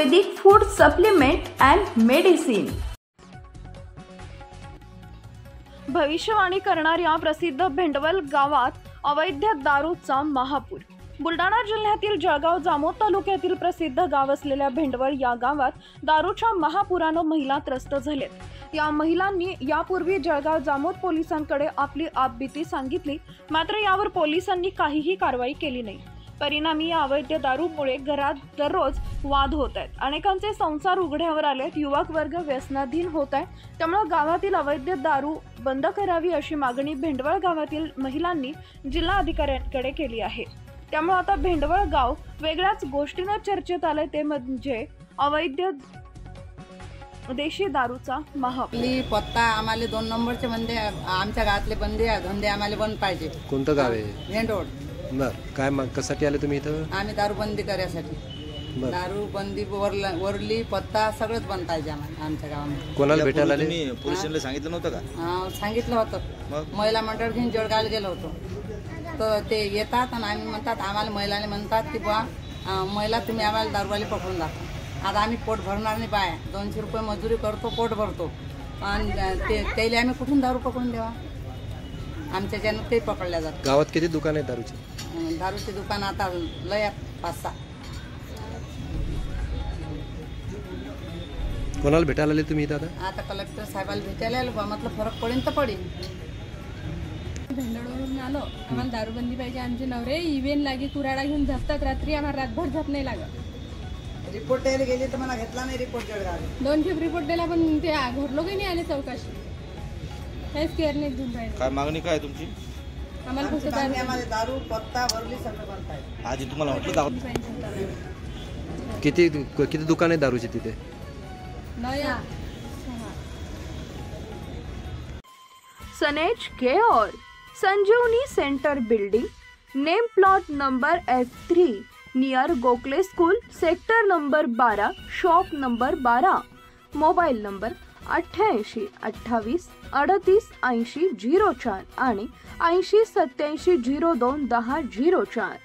Ayurvedic food supplement and medicine. भविष्यवाणी करणाऱ्या प्रसिद्ध भेंडवल गावात अवैध दारूचा महापूर। बुलढाणा जिल्ह्यातील जळगाव जामोद तालुक्यातील प्रसिद्ध गाव असलेल्या भेंडवल या गावात दारूच्या महापुरानं महिला त्रस्त झालेत। या महिलांनी यापूर्वी जळगाव जामोद पोलिसांकडे आपली आपबीती सांगितली, मात्र यावर पोलिसांनी काहीही कारवाई केली नाही। परिणामी या अवैध दारूमुळे घरात दररोज वाद होत आहेत। अनेकांचे संसार उघड्यावर आलेत। युवक वर्ग व्यसनाधीन होत आहे। त्यामुळे गावातील अवैध दारू बंद करावी अशी मागणी भेंडवळ गावातील महिलांनी जिल्हा अधिकाऱ्यांकडे केली आहे। त्यामुळे आता भेंडवळ गाव वेगळ्याच गोष्टीने चर्चेत आले, ते म्हणजे अवैध देशी दारूचा महापूर। पत्ता आम्हाला 2 नंबरचे बंदे, आमच्या गावातले बंदे धंदे आम्हाला बंद पाहिजे। कोणतं गाव आहे? भेंडवळ। बर, काय कशासाठी आले तुम्ही इथं? आम्ही दारू बंदी करायसाठी। दारू बंदी वरली पत्ता सगळंच बंद पाहिजे आम्हाला आमच्या गावामध्ये। कोणाला भेटायला आले? तुम्ही पोलिसांना सांगितलं नव्हतं का? सांगितलं होतं। महिला मंडळ घेऊन जळगावला गेलो होतो, तर ते येतात आणि आम्ही म्हणतात, आम्हाला महिलाने म्हणतात की बा महिला तुम्ही आम्हाला दारूवाली पकडून दाखवा। आता आम्ही पोट भरणार नाही, बाय 200 रुपये मजुरी करतो, पोट भरतो, आणि त्याला आम्ही कुठून दारू पकडून देवा? आमच्या ज्यानं ते पकडल्या जातात। गावात किती दुकान आहे दारूची? दारूची दुकान आता लय 5-6। कोणाला भेटायला आले तुम्ही इथं? आता कलेक्टर साहेबाला भेटायला आलो, बा म्हटलं फरक पडेल तर पडेल। भेंडवळवरून आलो, आम्हाला दारूबंदी पाहिजे। आमचे नवरे इव्हेन लागे कुराडा घेऊन झपतात रात्री, आम्हाला रातभर झप नाही लागत। रिपोर्ट द्यायला गेले तर मला घेतला नाही रिपोर्ट जळगाव। 2 खेप रिपोर्ट दिला, पण ते घरलोकही नाही आले चौकशी, काहीच केअर नाही घेऊन राहिले। काय मागणी काय तुमची? आम्हाला फक्त दारू पत्ता वरली सगळं बंद पाहिजे। आधी तुम्हाला म्हटलं किती दुकान आहे दारूची तिथे? सनेज care Sanjivani centre building, name plot number F3 near Gokhale school, sector number 12, shop number 12, mobile number 88 28 38 80 04 आणि 80 87 02 10 04।